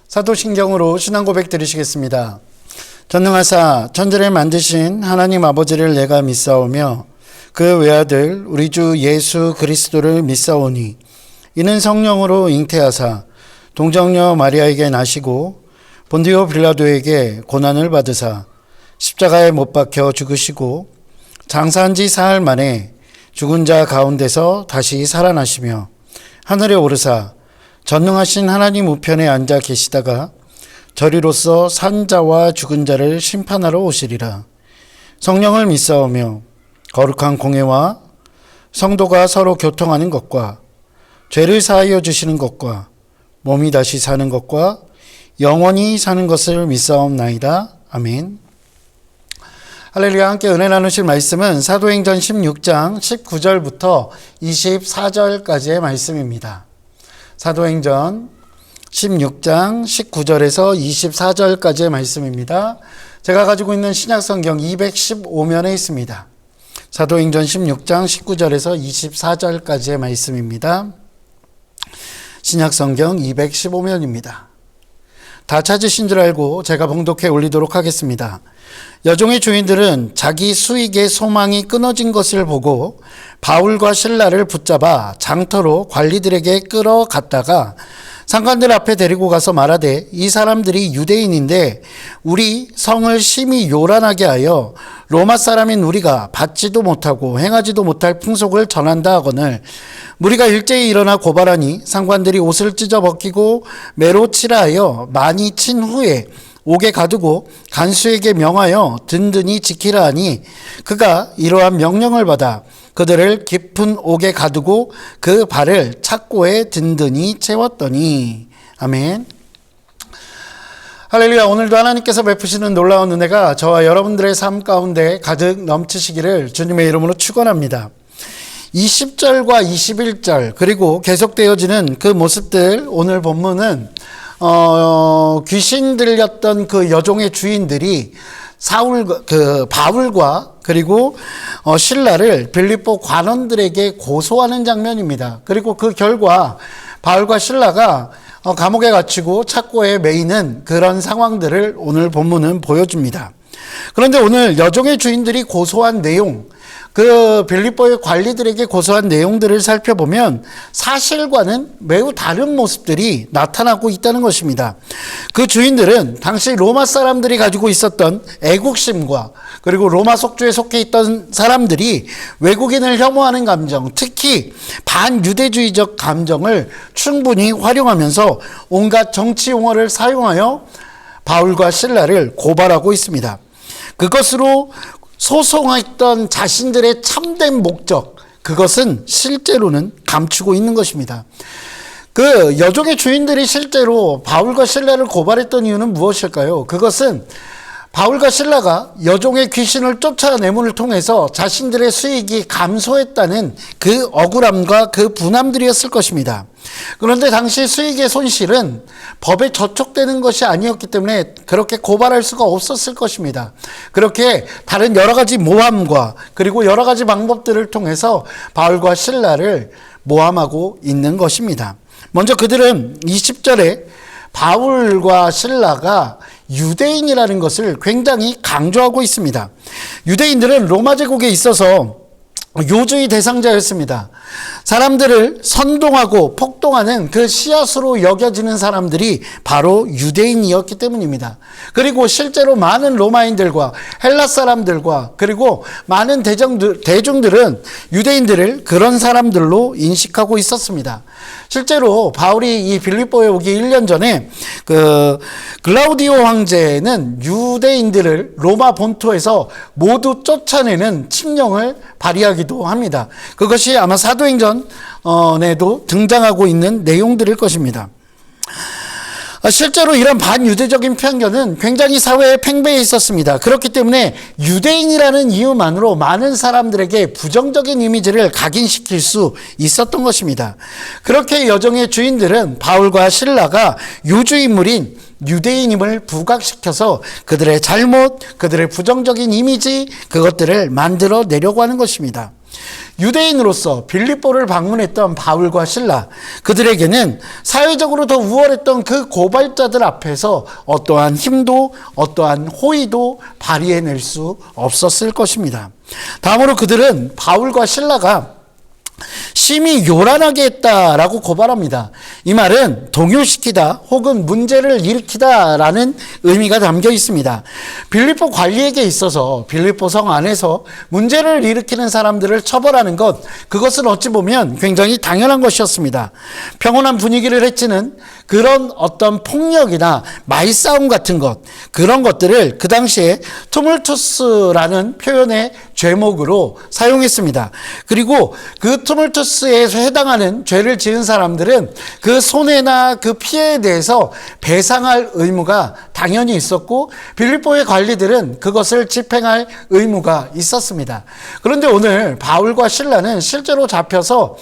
사도신경으로 신앙 고백 드리시겠습니다. 전능하사 천지를 만드신 하나님 아버지를 내가 믿사오며 그 외아들 우리 주 예수 그리스도를 믿사오니 이는 성령으로 잉태하사 동정녀 마리아에게 나시고 본디오 빌라도에게 고난을 받으사 십자가에 못 박혀 죽으시고 장사한 지 사흘 만에 죽은 자 가운데서 다시 살아나시며 하늘에 오르사 전능하신 하나님 우편에 앉아 계시다가 저리로서 산 자와 죽은 자를 심판하러 오시리라. 성령을 믿사오며 거룩한 공회와 성도가 서로 교통하는 것과 죄를 사하여 주시는 것과 몸이 다시 사는 것과 영원히 사는 것을 믿사옵나이다. 아멘. 할렐루야. 함께 은혜 나누실 말씀은 사도행전 16장 19절부터 24절까지의 말씀입니다. 사도행전 16장 19절에서 24절까지의 말씀입니다. 제가 가지고 있는 신약성경 215면에 있습니다. 사도행전 16장 19절에서 24절까지의 말씀입니다. 신약성경 215면입니다. 다 찾으신 줄 알고 제가 봉독해 올리도록 하겠습니다. 여종의 주인들은 자기 수익의 소망이 끊어진 것을 보고 바울과 실라를 붙잡아 장터로 관리들에게 끌어갔다가 상관들 앞에 데리고 가서 말하되 이 사람들이 유대인인데 우리 성을 심히 요란하게 하여 로마 사람인 우리가 받지도 못하고 행하지도 못할 풍속을 전한다 하거늘 우리가 일제히 일어나 고발하니 상관들이 옷을 찢어 벗기고 매로 치라 하여 많이 친 후에 옥에 가두고 간수에게 명하여 든든히 지키라 하니 그가 이러한 명령을 받아 그들을 깊은 옥에 가두고 그 발을 착고에 든든히 채웠더니. 아멘. 할렐루야. 오늘도 하나님께서 베푸시는 놀라운 은혜가 저와 여러분들의 삶 가운데 가득 넘치시기를 주님의 이름으로 축원합니다. 20절과 21절 그리고 계속되어지는 그 모습들, 오늘 본문은 귀신 들렸던 그 여종의 주인들이 바울과 그리고 실라를 빌립보 관원들에게 고소하는 장면입니다. 그리고 그 결과 바울과 실라가 감옥에 갇히고 착고에 매이는 그런 상황들을 오늘 본문은 보여줍니다. 그런데 오늘 여종의 주인들이 고소한 내용, 그 빌립보의 관리들에게 고소한 내용들을 살펴보면 사실과는 매우 다른 모습들이 나타나고 있다는 것입니다. 그 주인들은 당시 로마 사람들이 가지고 있었던 애국심과 그리고 로마 속주에 속해 있던 사람들이 외국인을 혐오하는 감정, 특히 반유대주의적 감정을 충분히 활용하면서 온갖 정치 용어를 사용하여 바울과 실라를 고발하고 있습니다. 그것으로 소송했던 자신들의 참된 목적, 그것은 실제로는 감추고 있는 것입니다. 그 여종의 주인들이 실제로 바울과 실라를 고발했던 이유는 무엇일까요? 그것은 바울과 실라가 여종의 귀신을 쫓아내문을 통해서 자신들의 수익이 감소했다는 그 억울함과 그 분함들이었을 것입니다. 그런데 당시 수익의 손실은 법에 저촉되는 것이 아니었기 때문에 그렇게 고발할 수가 없었을 것입니다. 그렇게 다른 여러 가지 모함과 그리고 여러 가지 방법들을 통해서 바울과 실라를 모함하고 있는 것입니다. 먼저 그들은 20절에 바울과 실라가 유대인이라는 것을 굉장히 강조하고 있습니다. 유대인들은 로마 제국에 있어서 요주의 대상자였습니다. 사람들을 선동하고 폭동하는 그 씨앗으로 여겨지는 사람들이 바로 유대인이었기 때문입니다. 그리고 실제로 많은 로마인들과 헬라 사람들과 그리고 많은 대중들은 유대인들을 그런 사람들로 인식하고 있었습니다. 실제로 바울이 이 빌립보에 오기 1년 전에 글라우디오 황제는 유대인들을 로마 본토에서 모두 쫓아내는 칙령을 발의하기도 합니다. 그것이 아마 사도행전에도 등장하고 있는 내용들일 것입니다. 실제로 이런 반유대적인 편견은 굉장히 사회에 팽배해 있었습니다. 그렇기 때문에 유대인이라는 이유만으로 많은 사람들에게 부정적인 이미지를 각인시킬 수 있었던 것입니다. 그렇게 여정의 주인들은 바울과 실라가 요주인물인 유대인임을 부각시켜서 그들의 잘못, 그들의 부정적인 이미지, 그것들을 만들어내려고 하는 것입니다. 유대인으로서 빌립보를 방문했던 바울과 실라, 그들에게는 사회적으로 더 우월했던 그 고발자들 앞에서 어떠한 힘도 어떠한 호의도 발휘해낼 수 없었을 것입니다. 다음으로 그들은 바울과 실라가 심히 요란하게 했다라고 고발합니다. 이 말은 동요시키다 혹은 문제를 일으키다라는 의미가 담겨 있습니다. 빌립보 관리에게 있어서 빌립보 성 안에서 문제를 일으키는 사람들을 처벌하는 것, 그것은 어찌 보면 굉장히 당연한 것이었습니다. 평온한 분위기를 해치는 그런 어떤 폭력이나 말싸움 같은 것, 그런 것들을 그 당시에 투물투스라는 표현의 죄목으로 사용했습니다. 그리고 그 투물투스에 해당하는 죄를 지은 사람들은 그 손해나 그 피해에 대해서 배상할 의무가 당연히 있었고, 빌립보의 관리들은 그것을 집행할 의무가 있었습니다. 그런데 오늘 바울과 실라는 실제로 잡혀서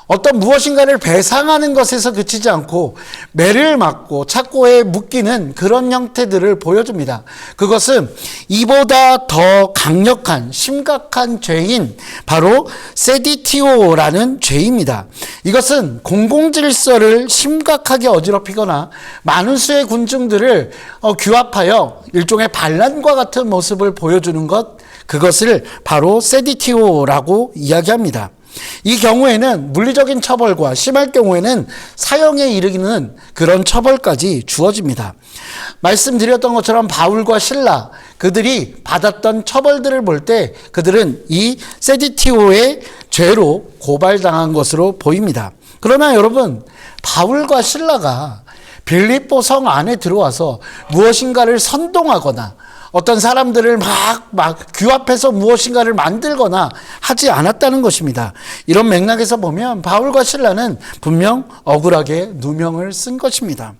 어떤 무엇인가를 배상하는 것에서 그치지 않고 매를 맞고 착고에 묶이는 그런 형태들을 보여줍니다. 그것은 이보다 더 강력한 심각한 죄인 바로 세디티오라는 죄입니다. 이것은 공공질서를 심각하게 어지럽히거나 많은 수의 군중들을 규합하여 일종의 반란과 같은 모습을 보여주는 것, 그것을 바로 세디티오라고 이야기합니다. 이 경우에는 물리적인 처벌과 심할 경우에는 사형에 이르기는 그런 처벌까지 주어집니다. 말씀드렸던 것처럼 바울과 실라, 그들이 받았던 처벌들을 볼 때 그들은 이 세디티오의 죄로 고발당한 것으로 보입니다. 그러나 여러분, 바울과 실라가 빌립보 성 안에 들어와서 무엇인가를 선동하거나 어떤 사람들을 막 규합해서 무엇인가를 만들거나 하지 않았다는 것입니다. 이런 맥락에서 보면 바울과 실라는 분명 억울하게 누명을 쓴 것입니다.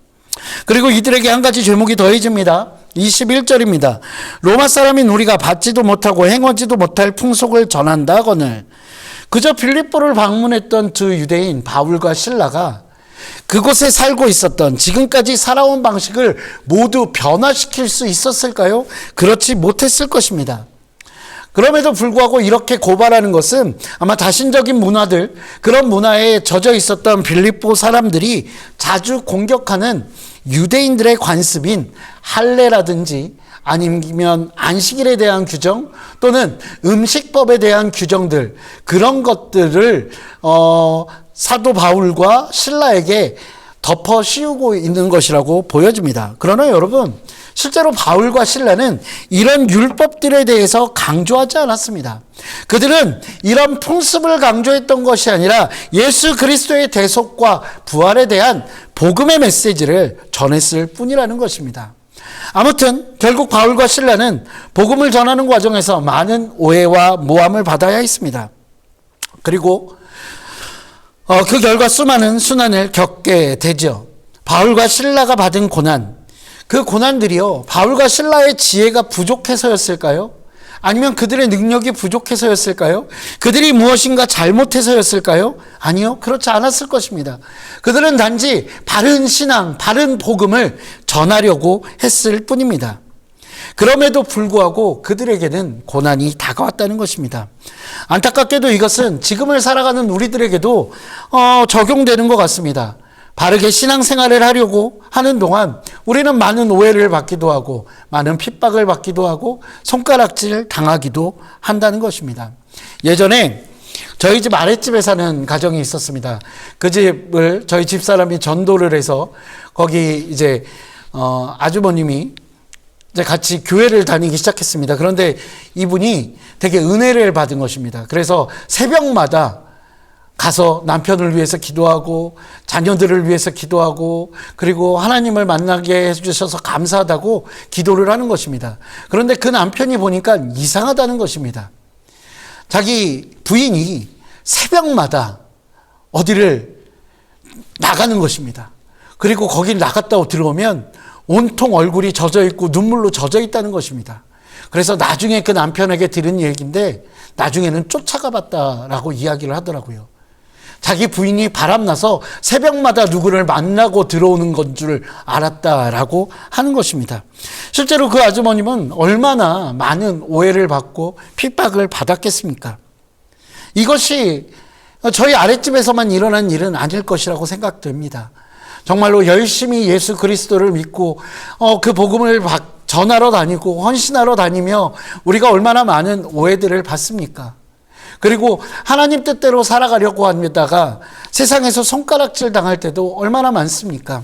그리고 이들에게 한 가지 죄목이 더해집니다. 21절입니다. 로마 사람인 우리가 받지도 못하고 행하지도 못할 풍속을 전한다 하거늘. 그저 빌립보를 방문했던 두 유대인 바울과 실라가 그곳에 살고 있었던, 지금까지 살아온 방식을 모두 변화시킬 수 있었을까요? 그렇지 못했을 것입니다. 그럼에도 불구하고 이렇게 고발하는 것은 아마 다신적인 문화들, 그런 문화에 젖어 있었던 빌립보 사람들이 자주 공격하는 유대인들의 관습인 할례라든지 아니면 안식일에 대한 규정 또는 음식법에 대한 규정들, 그런 것들을 사도 바울과 실라에게 덮어 씌우고 있는 것이라고 보여집니다. 그러나 여러분, 실제로 바울과 실라는 이런 율법들에 대해서 강조하지 않았습니다. 그들은 이런 풍습을 강조했던 것이 아니라 예수 그리스도의 대속과 부활에 대한 복음의 메시지를 전했을 뿐이라는 것입니다. 아무튼 결국 바울과 실라는 복음을 전하는 과정에서 많은 오해와 모함을 받아야 했습니다. 그리고 그 결과 수많은 순환을 겪게 되죠. 바울과 실라가 받은 고난, 그 고난들이요, 바울과 실라의 지혜가 부족해서였을까요? 아니면 그들의 능력이 부족해서였을까요? 그들이 무엇인가 잘못해서였을까요? 아니요, 그렇지 않았을 것입니다. 그들은 단지 바른 신앙, 바른 복음을 전하려고 했을 뿐입니다. 그럼에도 불구하고 그들에게는 고난이 다가왔다는 것입니다. 안타깝게도 이것은 지금을 살아가는 우리들에게도 적용되는 것 같습니다. 바르게 신앙생활을 하려고 하는 동안 우리는 많은 오해를 받기도 하고 많은 핍박을 받기도 하고 손가락질 당하기도 한다는 것입니다. 예전에 저희 집 아랫집에 사는 가정이 있었습니다. 그 집을 저희 집사람이 전도를 해서 거기 이제 아주버님이 이제 같이 교회를 다니기 시작했습니다. 그런데 이분이 되게 은혜를 받은 것입니다. 그래서 새벽마다 가서 남편을 위해서 기도하고 자녀들을 위해서 기도하고 그리고 하나님을 만나게 해주셔서 감사하다고 기도를 하는 것입니다. 그런데 그 남편이 보니까 이상하다는 것입니다. 자기 부인이 새벽마다 어디를 나가는 것입니다. 그리고 거기 나갔다 들어오면 온통 얼굴이 젖어 있고 눈물로 젖어 있다는 것입니다. 그래서 나중에 그 남편에게 들은 얘기인데 나중에는 쫓아가 봤다라고 이야기를 하더라고요. 자기 부인이 바람나서 새벽마다 누구를 만나고 들어오는 건 줄 알았다라고 하는 것입니다. 실제로 그 아주머님은 얼마나 많은 오해를 받고 핍박을 받았겠습니까? 이것이 저희 아랫집에서만 일어난 일은 아닐 것이라고 생각됩니다. 정말로 열심히 예수 그리스도를 믿고 그 복음을 전하러 다니고 헌신하러 다니며 우리가 얼마나 많은 오해들을 받습니까? 그리고 하나님 뜻대로 살아가려고 합니다가 세상에서 손가락질 당할 때도 얼마나 많습니까?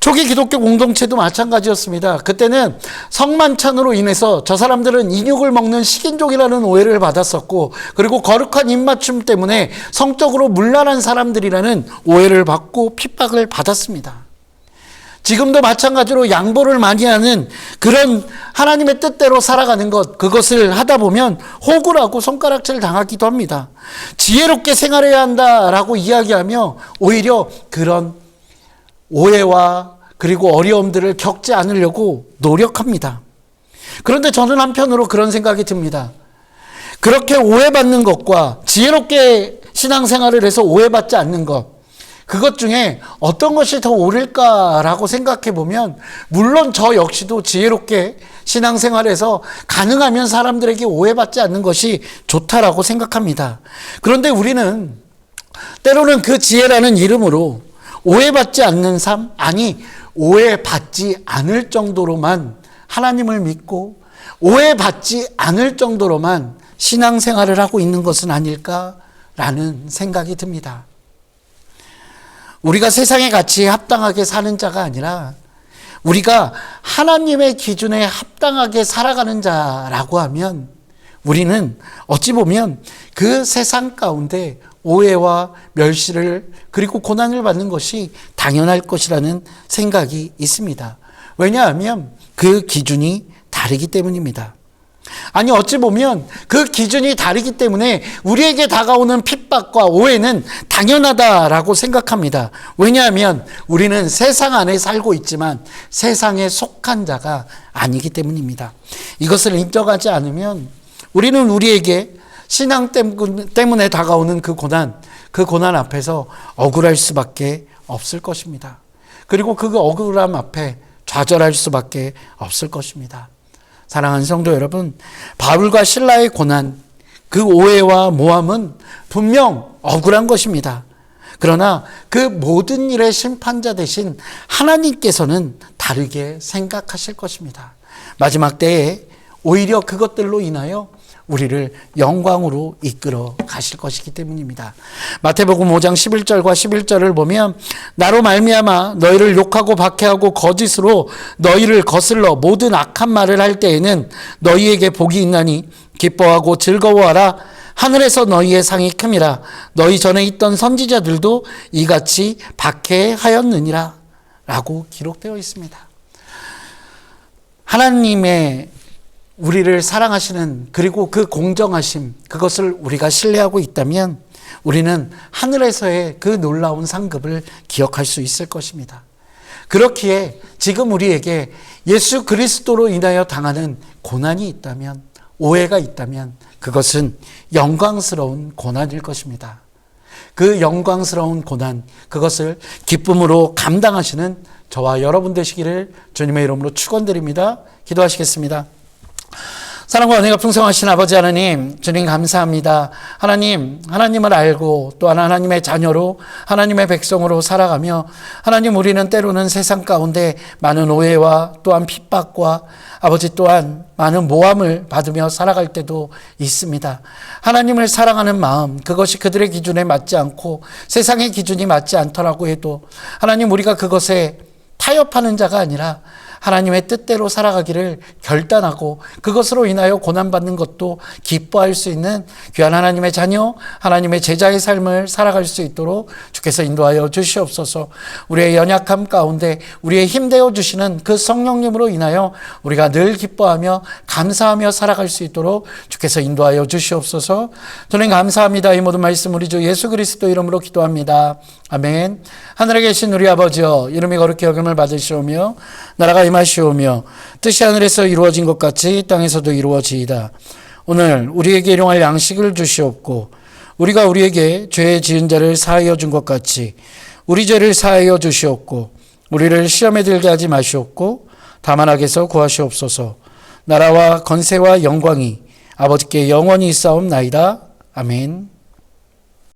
초기 기독교 공동체도 마찬가지였습니다. 그때는 성만찬으로 인해서 저 사람들은 인육을 먹는 식인종이라는 오해를 받았었고, 그리고 거룩한 입맞춤 때문에 성적으로 문란한 사람들이라는 오해를 받고 핍박을 받았습니다. 지금도 마찬가지로 양보를 많이 하는 그런 하나님의 뜻대로 살아가는 것, 그것을 하다 보면 호구라고 손가락질 당하기도 합니다. 지혜롭게 생활해야 한다라고 이야기하며 오히려 그런 오해와 그리고 어려움들을 겪지 않으려고 노력합니다. 그런데 저는 한편으로 그런 생각이 듭니다. 그렇게 오해받는 것과 지혜롭게 신앙생활을 해서 오해받지 않는 것, 그것 중에 어떤 것이 더 옳을까라고 생각해 보면 물론 저 역시도 지혜롭게 신앙생활에서 가능하면 사람들에게 오해받지 않는 것이 좋다라고 생각합니다. 그런데 우리는 때로는 그 지혜라는 이름으로 오해받지 않는 삶, 아니 오해받지 않을 정도로만 하나님을 믿고 오해받지 않을 정도로만 신앙생활을 하고 있는 것은 아닐까라는 생각이 듭니다. 우리가 세상의 가치에 합당하게 사는 자가 아니라 우리가 하나님의 기준에 합당하게 살아가는 자라고 하면 우리는 어찌 보면 그 세상 가운데 오해와 멸시를 그리고 고난을 받는 것이 당연할 것이라는 생각이 있습니다. 왜냐하면 그 기준이 다르기 때문입니다. 아니 어찌 보면 그 기준이 다르기 때문에 우리에게 다가오는 핍박과 오해는 당연하다라고 생각합니다. 왜냐하면 우리는 세상 안에 살고 있지만 세상에 속한 자가 아니기 때문입니다. 이것을 인정하지 않으면 우리는 우리에게 신앙 때문에 다가오는 그 고난 앞에서 억울할 수밖에 없을 것입니다. 그리고 그 억울함 앞에 좌절할 수밖에 없을 것입니다. 사랑하는 성도 여러분, 바울과 실라의 고난, 그 오해와 모함은 분명 억울한 것입니다. 그러나 그 모든 일의 심판자 되신 하나님께서는 다르게 생각하실 것입니다. 마지막 때에 오히려 그것들로 인하여 우리를 영광으로 이끌어 가실 것이기 때문입니다. 마태복음 5장 11절과 11절을 보면 나로 말미암아 너희를 욕하고 박해하고 거짓으로 너희를 거슬러 모든 악한 말을 할 때에는 너희에게 복이 있나니 기뻐하고 즐거워하라. 하늘에서 너희의 상이 큼이라. 너희 전에 있던 선지자들도 이같이 박해하였느니라 라고 기록되어 있습니다. 하나님의 우리를 사랑하시는 그리고 그 공정하심, 그것을 우리가 신뢰하고 있다면 우리는 하늘에서의 그 놀라운 상급을 기억할 수 있을 것입니다. 그렇기에 지금 우리에게 예수 그리스도로 인하여 당하는 고난이 있다면, 오해가 있다면 그것은 영광스러운 고난일 것입니다. 그 영광스러운 고난, 그것을 기쁨으로 감당하시는 저와 여러분 되시기를 주님의 이름으로 축원드립니다. 기도하시겠습니다. 사랑과 은혜가 풍성하신 아버지 하나님, 주님 감사합니다. 하나님을 알고 또한 하나님의 자녀로 하나님의 백성으로 살아가며 하나님 우리는 때로는 세상 가운데 많은 오해와 또한 핍박과 아버지 또한 많은 모함을 받으며 살아갈 때도 있습니다. 하나님을 사랑하는 마음, 그것이 그들의 기준에 맞지 않고 세상의 기준이 맞지 않더라고 해도 하나님 우리가 그것에 타협하는 자가 아니라 하나님의 뜻대로 살아가기를 결단하고 그것으로 인하여 고난받는 것도 기뻐할 수 있는 귀한 하나님의 자녀, 하나님의 제자의 삶을 살아갈 수 있도록 주께서 인도하여 주시옵소서. 우리의 연약함 가운데 우리의 힘되어 주시는 그 성령님으로 인하여 우리가 늘 기뻐하며 감사하며 살아갈 수 있도록 주께서 인도하여 주시옵소서. 주님 감사합니다. 이 모든 말씀 우리 주 예수 그리스도 이름으로 기도합니다. 아멘. 하늘에 계신 우리 아버지여, 이름이 거룩히 여김을 받으시오며 나라가 임하시오며 뜻이 하늘에서 이루어진 것 같이 땅에서도 이루어지이다. 오늘 우리에게 일용할 양식을 주시옵고 우리가 우리에게 죄 지은 자를 사하여 준 것 같이 우리 죄를 사하여 주시옵고 우리를 시험에 들게 하지 마시옵고 다만 악에서 구하시옵소서. 나라와 권세와 영광이 아버지께 영원히 있사옵나이다. 아멘.